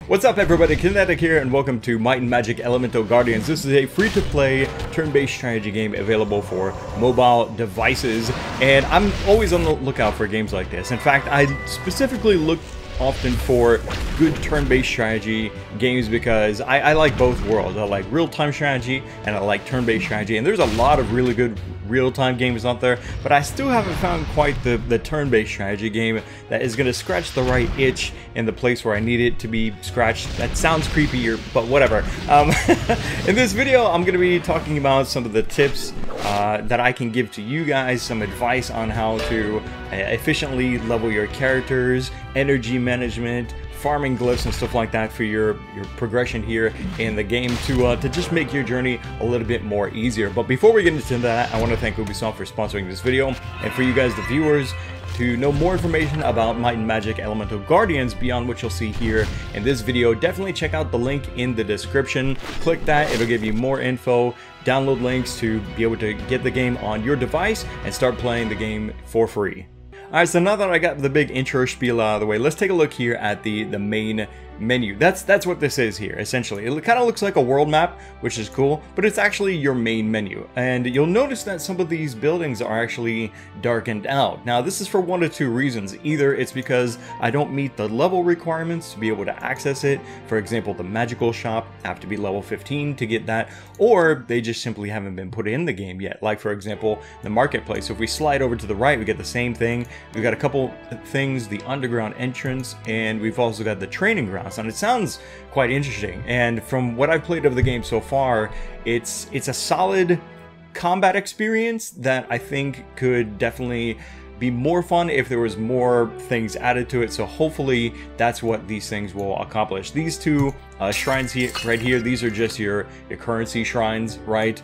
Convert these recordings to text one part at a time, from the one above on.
What's up everybody, Kinetic here and welcome to Might and Magic Elemental Guardians. This is a free-to-play turn-based strategy game available for mobile devices, and I'm always on the lookout for games like this. In fact, I specifically look often for good turn-based strategy games because I like both worlds. I like real-time strategy and I like turn-based strategy, and there's a lot of really good real-time games out there, but I still haven't found quite the turn-based strategy game that is going to scratch the right itch in the place where I need it to be scratched. That sounds creepy, but whatever. In this video, I'm going to be talking about some of the tips that I can give to you guys, some advice on how to efficiently level your characters, energy management, farming glyphs and stuff like that for your progression here in the game to just make your journey a little bit more easier. But before we get into that, I want to thank Ubisoft for sponsoring this video, and for you guys, the viewers, to know more information about Might and Magic Elemental Guardians beyond what you'll see here in this video, definitely check out the link in the description. Click that, it'll give you more info, download links to be able to get the game on your device and start playing the game for free. Alright, so now that I got the big intro spiel out of the way, let's take a look here at the main menu. That's what this is here, essentially. It kind of looks like a world map, which is cool, but it's actually your main menu. And you'll notice that some of these buildings are actually darkened out. Now, this is for one of two reasons. Either it's because I don't meet the level requirements to be able to access it. For example, the magical shop, I have to be level 15 to get that, or they just simply haven't been put in the game yet. Like, for example, the marketplace. So if we slide over to the right, we get the same thing. We've got a couple things, the underground entrance, and we've also got the training ground. And it sounds quite interesting, and from what I've played of the game so far, it's a solid combat experience that I think could definitely be more fun if there was more things added to it. So hopefully that's what these things will accomplish. These two shrines here, right here, these are just your currency shrines, right?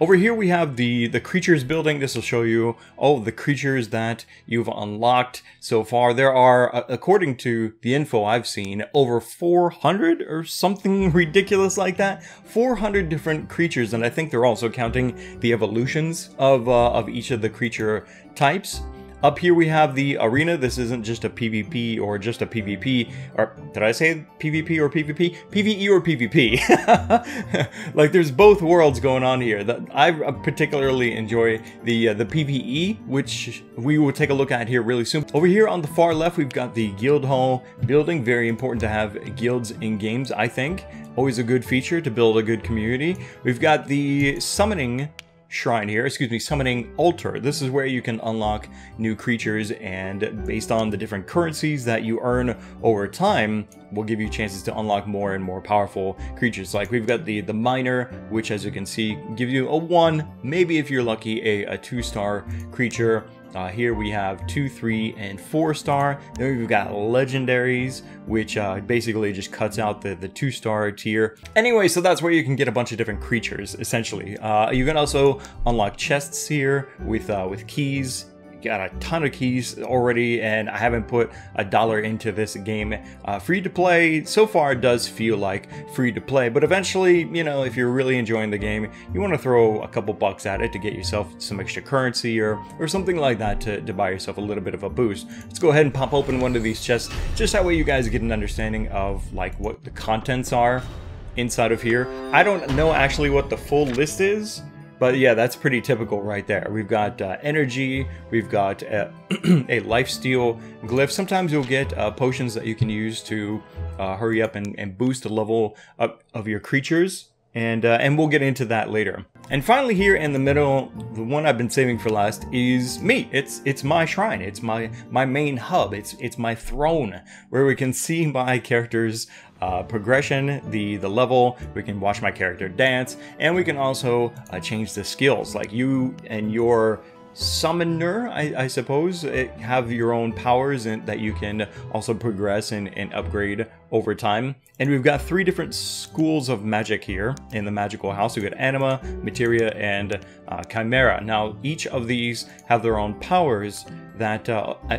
Over here we have the creatures building. This will show you all of the creatures that you've unlocked so far. There are, according to the info I've seen, over 400 or something ridiculous like that. 400 different creatures, and I think they're also counting the evolutions of each of the creature types. Up here we have the arena. This isn't just a PvP or just a PvP, or did I say PvP or PvP? PvE or PvP. Like, there's both worlds going on here. I particularly enjoy the PvE, which we will take a look at here really soon. Over here on the far left, we've got the guild hall building. Very important to have guilds in games, I think. Always a good feature to build a good community. We've got the summoning shrine here, summoning altar. This is where you can unlock new creatures, and based on the different currencies that you earn over time will give you chances to unlock more and more powerful creatures. Like, we've got the miner, which, as you can see, gives you a 1, maybe if you're lucky, a 2-star creature. Here we have 2, 3, and 4-star. Then we've got legendaries, which basically just cuts out the 2-star tier. Anyway, so that's where you can get a bunch of different creatures, essentially. You can also unlock chests here with keys. Got a ton of keys already, and I haven't put $1 into this game. Free to play so far does feel like free to play, but eventually, you know, if you're really enjoying the game, you want to throw a couple bucks at it to get yourself some extra currency or something like that to buy yourself a little bit of a boost. Let's go ahead and pop open one of these chests, just that way you guys get an understanding of like what the contents are inside of here. I don't know actually what the full list is, but yeah, that's pretty typical right there. We've got energy, we've got a lifesteal glyph. Sometimes you'll get potions that you can use to hurry up and boost the level up of your creatures, and we'll get into that later. And finally, here in the middle, the one I've been saving for last is me. It's my shrine. It's my main hub. It's my throne, where we can see my character's progression, the level. We can watch my character dance, and we can also change the skills. Like, you and your summoner, I suppose, have your own powers and that you can also progress and upgrade over time. And we've got 3 different schools of magic here in the magical house. We've got Anima, Materia, and Chimera. Now, each of these have their own powers that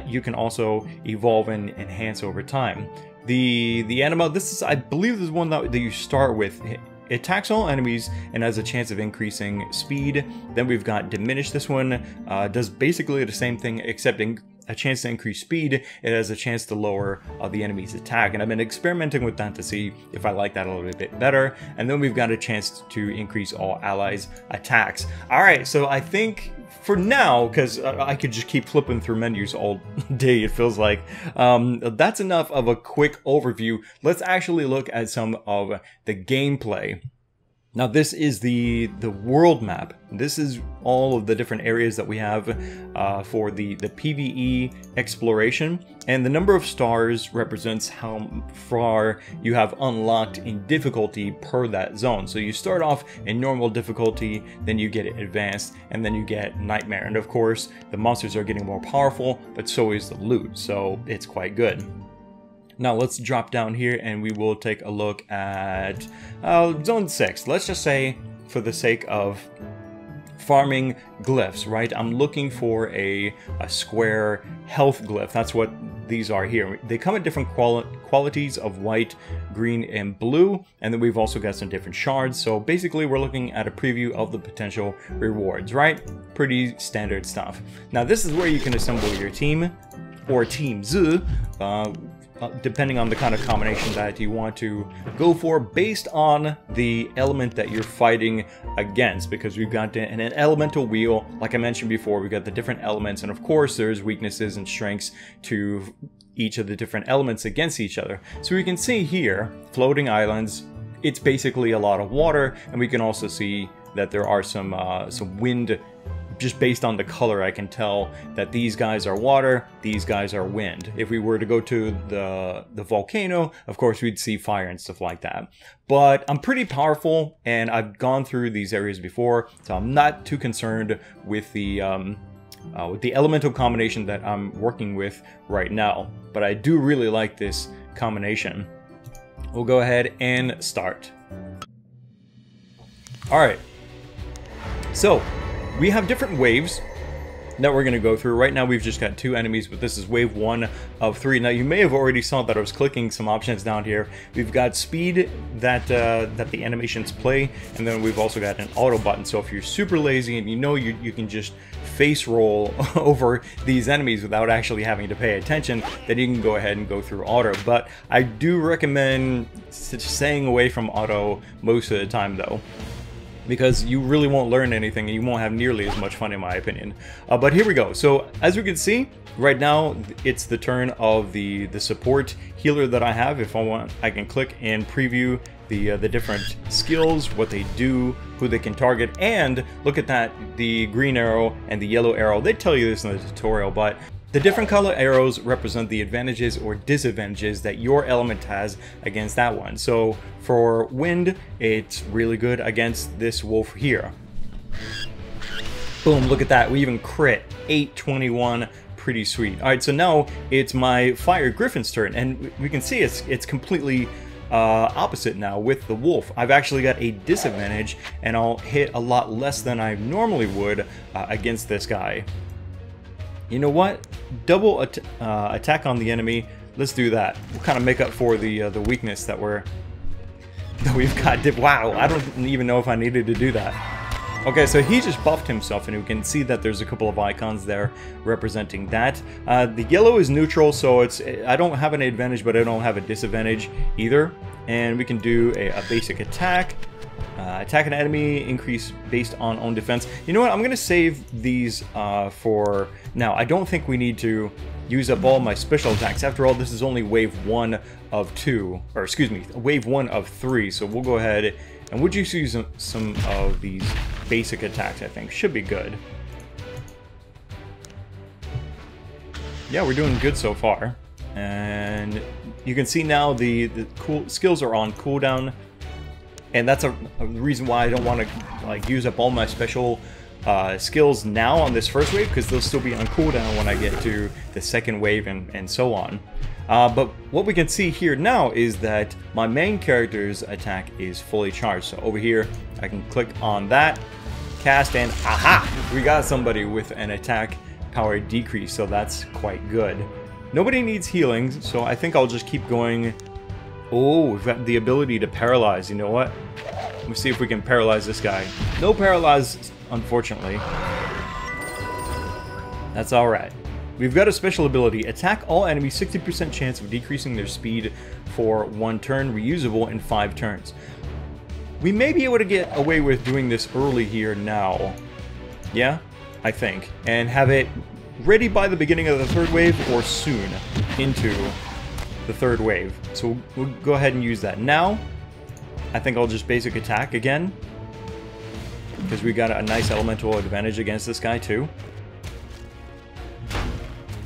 you can also evolve and enhance over time. The Anima, this is, I believe, this is one that you start with. It attacks all enemies and has a chance of increasing speed. Then we've got Diminish. This one does basically the same thing, except a chance to increase speed, it has a chance to lower the enemy's attack. And I've been experimenting with that to see if I like that a little bit better. And then we've got a chance to increase all allies' attacks. All right, so I think for now, because I could just keep flipping through menus all day, it feels like, that's enough of a quick overview. Let's actually look at some of the gameplay. Now this is the world map. This is all of the different areas that we have for the PvE exploration. And the number of stars represents how far you have unlocked in difficulty per that zone. So you start off in normal difficulty, then you get advanced, and then you get nightmare. And of course, the monsters are getting more powerful, but so is the loot. So it's quite good. Now let's drop down here and we will take a look at Zone 6. Let's just say, for the sake of farming glyphs, right? I'm looking for a square health glyph. That's what these are here. They come in different qualities of white, green, and blue, and then we've also got some different shards. So basically we're looking at a preview of the potential rewards, right? Pretty standard stuff. Now this is where you can assemble your team, or teams, depending on the kind of combination that you want to go for based on the element that you're fighting against, because we've got an elemental wheel. Like I mentioned before, we've got the different elements, and of course there's weaknesses and strengths to each of the different elements against each other. So we can see here, floating islands, it's basically a lot of water, and we can also see that there are some wind. Just based on the color, I can tell that these guys are water, these guys are wind. If we were to go to the volcano, of course we'd see fire and stuff like that. But I'm pretty powerful, and I've gone through these areas before, so I'm not too concerned with the elemental combination that I'm working with right now. But I do really like this combination. We'll go ahead and start. All right. So we have different waves that we're going to go through. Right now we've just got 2 enemies, but this is wave 1 of 3. Now you may have already saw that I was clicking some options down here. We've got speed that the animations play, and then we've also got an auto button. So if you're super lazy and you know you can just face roll over these enemies without actually having to pay attention, then you can go ahead and go through auto. But I do recommend staying away from auto most of the time though, because you really won't learn anything and you won't have nearly as much fun, in my opinion. But here we go. So as we can see, right now it's the turn of the support healer that I have. If I want, I can click and preview the different skills, what they do, who they can target, and look at that, the green arrow and the yellow arrow. They tell you this in the tutorial, but the different color arrows represent the advantages or disadvantages that your element has against that one. So for wind, it's really good against this wolf here. Boom, look at that. We even crit 821. Pretty sweet. All right, so now it's my fire griffin's turn, and we can see it's completely opposite now with the wolf. I've actually got a disadvantage, and I'll hit a lot less than I normally would against this guy. You know what? Double attack on the enemy. Let's do that. We'll kind of make up for the weakness that we've got. Wow, I don't even know if I needed to do that. Okay, so he just buffed himself, and we can see that there's a couple of icons there representing that. The yellow is neutral, so I don't have an advantage, but I don't have a disadvantage either. And we can do a basic attack. Attack an enemy, increase based on own defense. You know what? I'm going to save these for now. I don't think we need to use up all my special attacks. After all, this is only wave 1 of 2, or excuse me, wave 1 of 3. So we'll go ahead and we'll just use some of these basic attacks. I think should be good. Yeah, we're doing good so far. And you can see now the cool skills are on cooldown. And that's a reason why I don't want to use up all my special skills now on this first wave, because they'll still be on cooldown when I get to the second wave and so on. But what we can see here now is that my main character's attack is fully charged. So over here, I can click on that, cast, and aha! We got somebody with an attack power decrease, so that's quite good. Nobody needs healing, so I think I'll just keep going. Oh, we've got the ability to paralyze. You know what? Let me see if we can paralyze this guy. No paralyze, unfortunately. That's alright. We've got a special ability. Attack all enemies, 60% chance of decreasing their speed for 1 turn, reusable in 5 turns. We may be able to get away with doing this early here now. Yeah, I think. And have it ready by the beginning of the 3rd wave or soon into the 3rd wave. So we'll go ahead and use that now. I think I'll just basic attack again, because we got a nice elemental advantage against this guy too.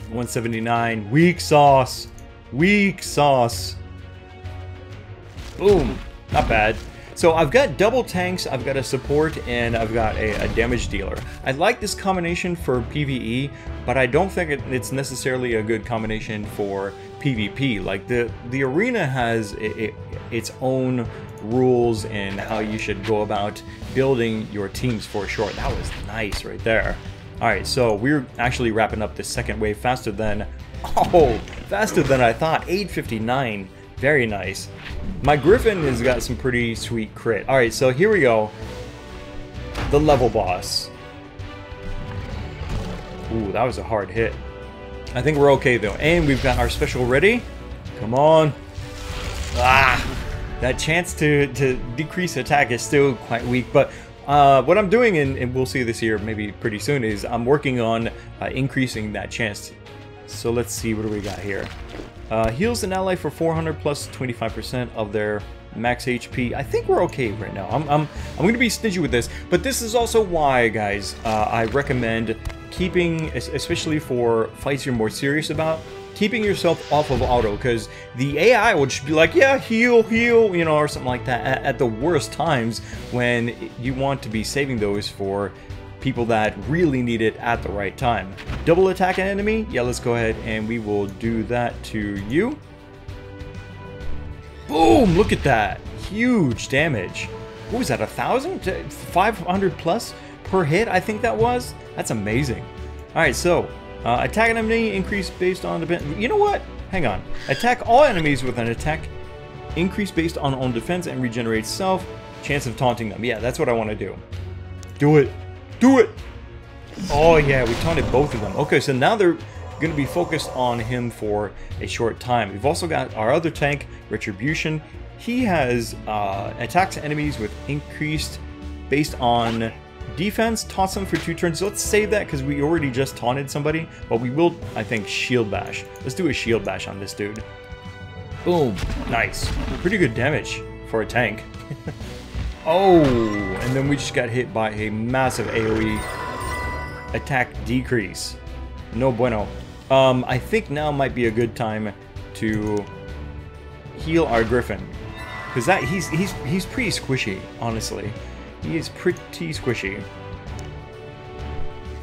179. Weak sauce. Weak sauce. Boom. Not bad. So I've got double tanks, I've got a support, and I've got a damage dealer. I like this combination for PvE, but I don't think it's necessarily a good combination for PvP. Like the arena has its own rules and how you should go about building your teams for sure. That was nice right there. Alright, so we're actually wrapping up the 2nd wave faster than I thought. 859. Very nice. My Griffin has got some pretty sweet crit. Alright, so here we go. The level boss. Ooh, that was a hard hit. I think we're okay though. And we've got our special ready. Come on. Ah! That chance to decrease attack is still quite weak, but what I'm doing, and we'll see this here maybe pretty soon, is I'm working on increasing that chance. So let's see, what do we got here? Heals an ally for 400 plus 25% of their max HP. I think we're okay right now. I'm going to be stingy with this, but this is also why, guys, I recommend keeping, especially for fights you're more serious about, keeping yourself off of auto, because the AI will just be like, yeah, heal, you know, or something like that at the worst times when you want to be saving those for people that really need it at the right time. Double attack an enemy? Yeah, let's go ahead and we will do that to you. Boom! Look at that! Huge damage. What was that, 1,000? 500 plus per hit, I think that was? That's amazing. Alright, so attack an enemy increase based on defense. You know what? Hang on. Attack all enemies with an attack increase based on own defense and regenerate self. Chance of taunting them. Yeah, that's what I want to do. Do it. Do it! Oh yeah, we taunted both of them. Okay, so now they're going to be focused on him for a short time. We've also got our other tank, Retribution. He has attacks enemies with increased based on defense, taunts them for 2 turns. So let's save that because we already just taunted somebody, but we will, I think, shield bash. Let's do a shield bash on this dude. Boom. Nice. Pretty good damage for a tank. Oh, and then we just got hit by a massive AoE attack decrease. No bueno. I think now might be a good time to heal our Griffin, because that he's pretty squishy, honestly. He is pretty squishy.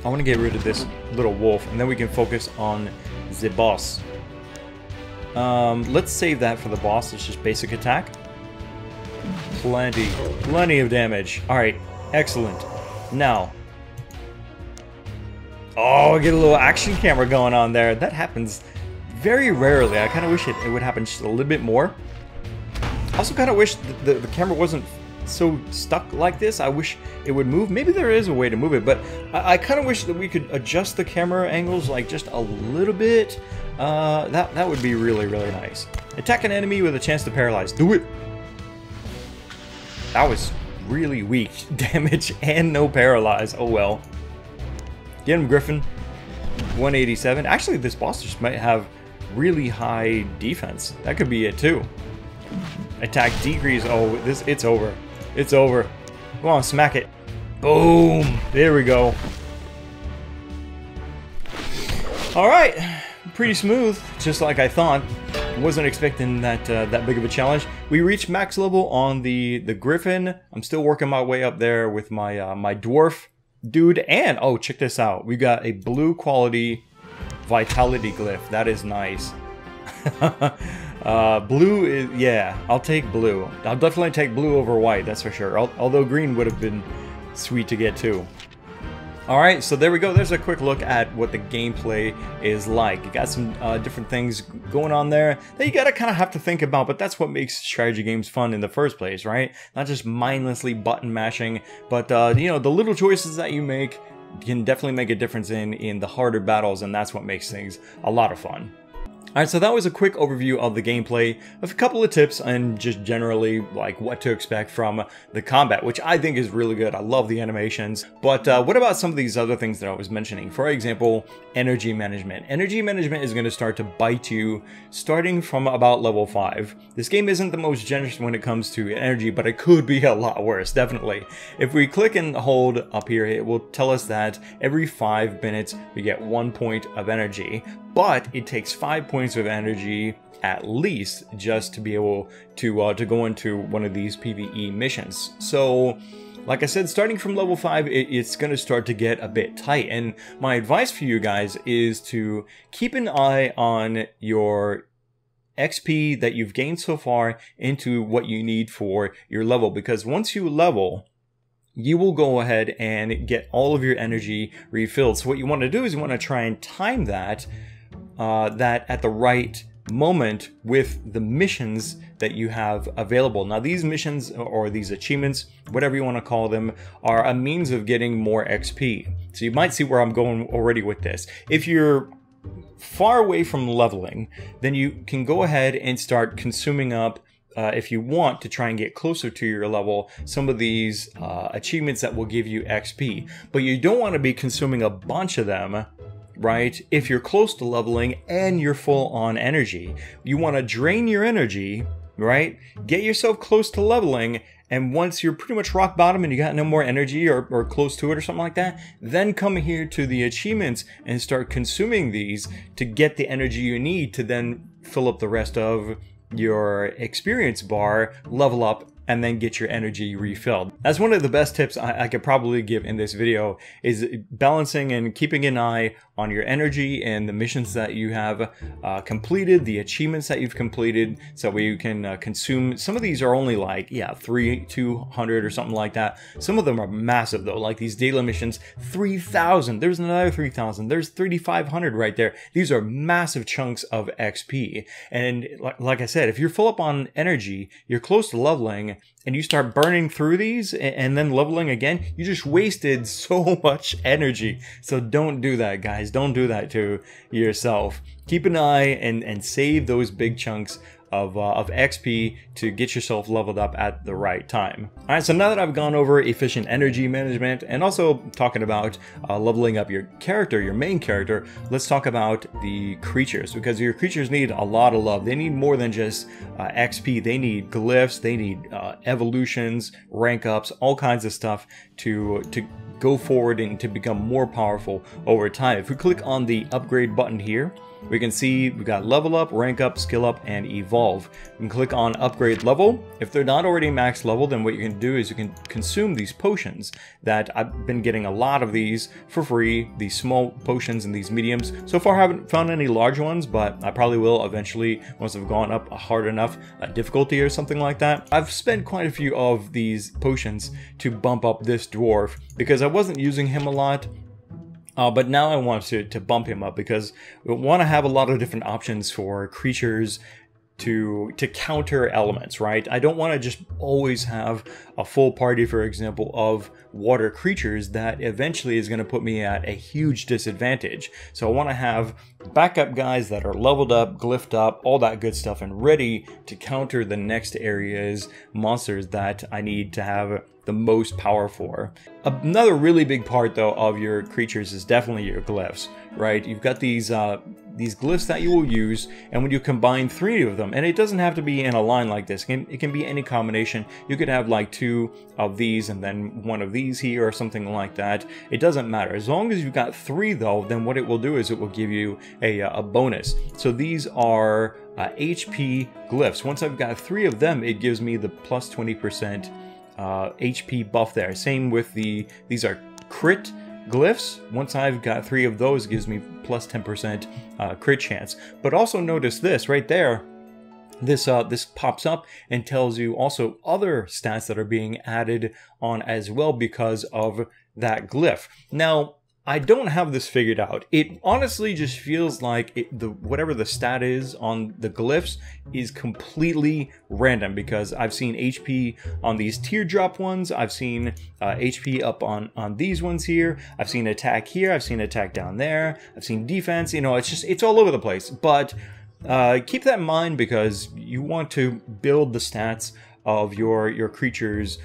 I want to get rid of this little wolf, and then we can focus on the boss. Let's save that for the boss. It's just basic attack. Plenty of damage. Alright, excellent. Now, oh, get a little action camera going on there. That happens very rarely. I kind of wish it would happen just a little bit more. I also kind of wish the camera wasn't so stuck like this. I wish it would move. Maybe there is a way to move it, but I kind of wish that we could adjust the camera angles like just a little bit. That would be really nice. Attack an enemy with a chance to paralyze. Do it! That was really weak damage and no paralyze. Oh well. Get him, Griffin. 187. Actually, this boss just might have really high defense. That could be it too. Attack decrease. Oh, it's over. It's over. Go on, smack it. Boom. There we go. All right. Pretty smooth, just like I thought. Wasn't expecting that big of a challenge. We reached max level on the Griffin. I'm still working my way up there with my my dwarf dude. And oh, check this out. We got a blue quality vitality glyph. That is nice. Blue is, yeah, I'll take blue. I'll definitely take blue over white, that's for sure. Although green would have been sweet to get too. Alright, so there we go. There's a quick look at what the gameplay is like. You got some different things going on there that you gotta kind of have to think about, but that's what makes strategy games fun in the first place, right? Not just mindlessly button mashing, but you know, the little choices that you make can definitely make a difference in the harder battles, and that's what makes things a lot of fun. Alright, so that was a quick overview of the gameplay, of a couple of tips, and just generally like what to expect from the combat, which I think is really good. I love the animations. But what about some of these other things that I was mentioning? For example, energy management. Energy management is going to start to bite you starting from about level 5. This game isn't the most generous when it comes to energy, but it could be a lot worse, definitely. If we click and hold up here, it will tell us that every 5 minutes we get 1 point of energy, but it takes 5 points of energy at least just to be able to go into one of these PvE missions. So like I said, starting from level 5, it's going to start to get a bit tight, and my advice for you guys is to keep an eye on your XP that you've gained so far into what you need for your level, because once you level, you will go ahead and get all of your energy refilled. So what you want to do is you want to try and time that at the right moment with the missions that you have available. Now these missions, or these achievements, whatever you want to call them, are a means of getting more XP. So you might see where I'm going already with this. If you're far away from leveling, then you can go ahead and start consuming up, if you want to try and get closer to your level, some of these achievements that will give you XP. But you don't want to be consuming a bunch of them, right? If you're close to leveling and you're full on energy, you want to drain your energy, right? Get yourself close to leveling, and once you're pretty much rock bottom and you got no more energy or close to it or something like that, then come here to the achievements and start consuming these to get the energy you need to then fill up the rest of your experience bar, level up, and then get your energy refilled. That's one of the best tips I could probably give in this video, is balancing and keeping an eye on your energy and the missions that you have completed, the achievements that you've completed, so where you can consume. Some of these are only like, yeah, 200 or something like that. Some of them are massive though, like these daily missions, 3,000, there's another 3,000, there's 3,500 right there. These are massive chunks of XP. And like I said, if you're full up on energy, you're close to leveling, and you start burning through these and then leveling again, you just wasted so much energy. So don't do that, guys. Don't do that to yourself. Keep an eye and save those big chunks of XP to get yourself leveled up at the right time. Alright, so now that I've gone over efficient energy management and also talking about leveling up your character, your main character, let's talk about the creatures, because your creatures need a lot of love. They need more than just XP. They need glyphs, they need evolutions, rank ups, all kinds of stuff to go forward and to become more powerful over time. If we click on the upgrade button here, we can see we've got level up, rank up, skill up, and evolve. We can click on upgrade level. If they're not already max level, then what you can do is you can consume these potions that I've been getting a lot of these for free, these small potions and these mediums. So far I haven't found any large ones, but I probably will eventually once I've gone up a hard enough difficulty or something like that. I've spent quite a few of these potions to bump up this dwarf because I wasn't using him a lot. But now I want to bump him up because we want to have a lot of different options for creatures to counter elements, right? I don't want to just always have a full party, for example, of water creatures that eventually is going to put me at a huge disadvantage. So I want to have backup guys that are leveled up, glyphed up, all that good stuff, and ready to counter the next area's monsters that I need to have the most power for. Another really big part though of your creatures is definitely your glyphs, right? You've got these glyphs that you will use, and when you combine 3 of them, and it doesn't have to be in a line like this, it can be any combination. You could have like 2 of these and then 1 of these here or something like that. It doesn't matter. As long as you've got 3 though, then what it will do is it will give you a bonus. So these are HP glyphs. Once I've got 3 of them, it gives me the plus 20% HP buff there. Same with these are crit glyphs. Once I've got 3 of those, it gives me plus 10% crit chance. But also notice this right there. This pops up and tells you also other stats that are being added on as well because of that glyph. Now, I don't have this figured out. It honestly just feels like whatever the stat is on the glyphs is completely random, because I've seen HP on these teardrop ones, I've seen HP up on these ones here, I've seen attack here, I've seen attack down there, I've seen defense, you know, it's all over the place. But keep that in mind, because you want to build the stats of your creatures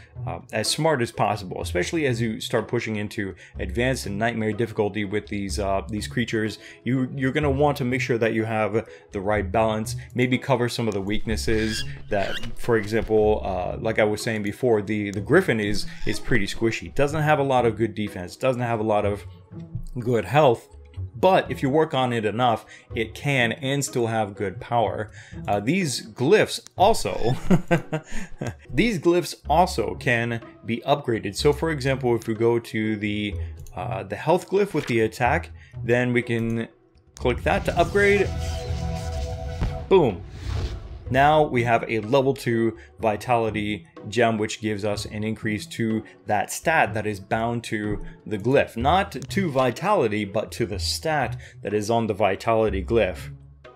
as smart as possible, especially as you start pushing into advanced and nightmare difficulty with these creatures. You're gonna want to make sure that you have the right balance. Maybe cover some of the weaknesses that, for example, like I was saying before, the Griffin is pretty squishy. Doesn't have a lot of good defense. Doesn't have a lot of good health. But if you work on it enough, it can and still have good power. These glyphs also, can be upgraded. So, for example, if we go to the health glyph with the attack, then we can click that to upgrade. Boom. Now we have a level 2 vitality gem, which gives us an increase to that stat that is bound to the glyph. Not to vitality, but to the stat that is on the vitality glyph.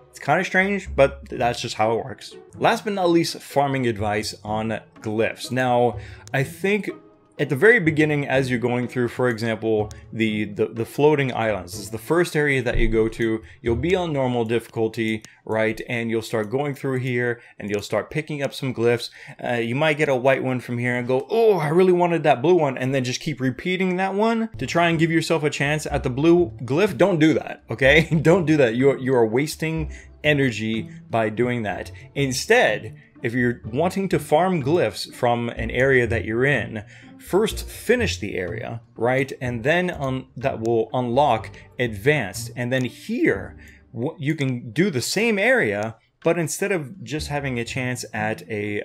It's kind of strange, but that's just how it works. Last but not least, farming advice on glyphs. Now, I think at the very beginning, as you're going through, for example, the floating islands, this is the first area that you go to. You'll be on normal difficulty, right? And you'll start going through here, and you'll start picking up some glyphs. You might get a white one from here and go, oh, I really wanted that blue one, and then just keep repeating that one to try and give yourself a chance at the blue glyph. Don't do that, okay? Don't do that. You are wasting energy by doing that. Instead, if you're wanting to farm glyphs from an area that you're in, first finish the area, right? And then that will unlock advanced. And then here, you can do the same area, but instead of just having a chance at a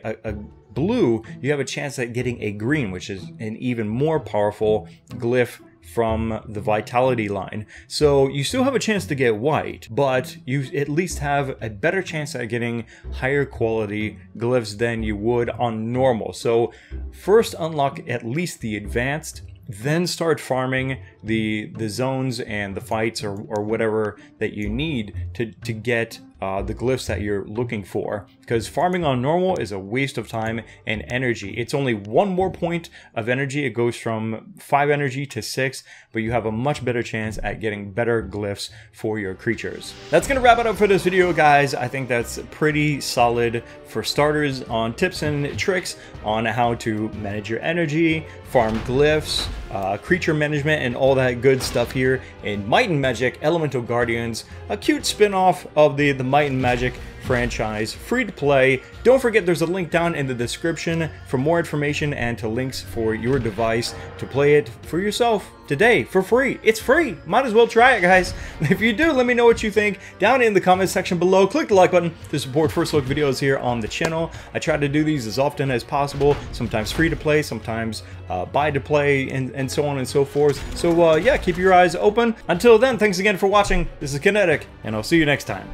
blue, you have a chance at getting a green, which is an even more powerful glyph from the vitality line. So you still have a chance to get white, but you at least have a better chance at getting higher quality glyphs than you would on normal. So first unlock at least the advanced, then start farming the zones and the fights or whatever that you need to get the glyphs that you're looking for, because farming on normal is a waste of time and energy. It's only one more point of energy. It goes from 5 energy to 6, but you have a much better chance at getting better glyphs for your creatures. That's gonna wrap it up for this video, guys. I think that's pretty solid for starters on tips and tricks on how to manage your energy, farm glyphs, creature management, and all that good stuff here in Might and Magic Elemental Guardians, a cute spin-off of the Might and Magic franchise, free to play. Don't forget there's a link down in the description for more information and to links for your device to play it for yourself today for free. It's free. Might as well try it, guys. If you do, let me know what you think down in the comment section below. Click the like button to support first look videos here on the channel. I try to do these as often as possible, sometimes free to play, sometimes buy to play, and so on and so forth. So yeah, keep your eyes open. Until then, thanks again for watching. This is Kinetic, and I'll see you next time.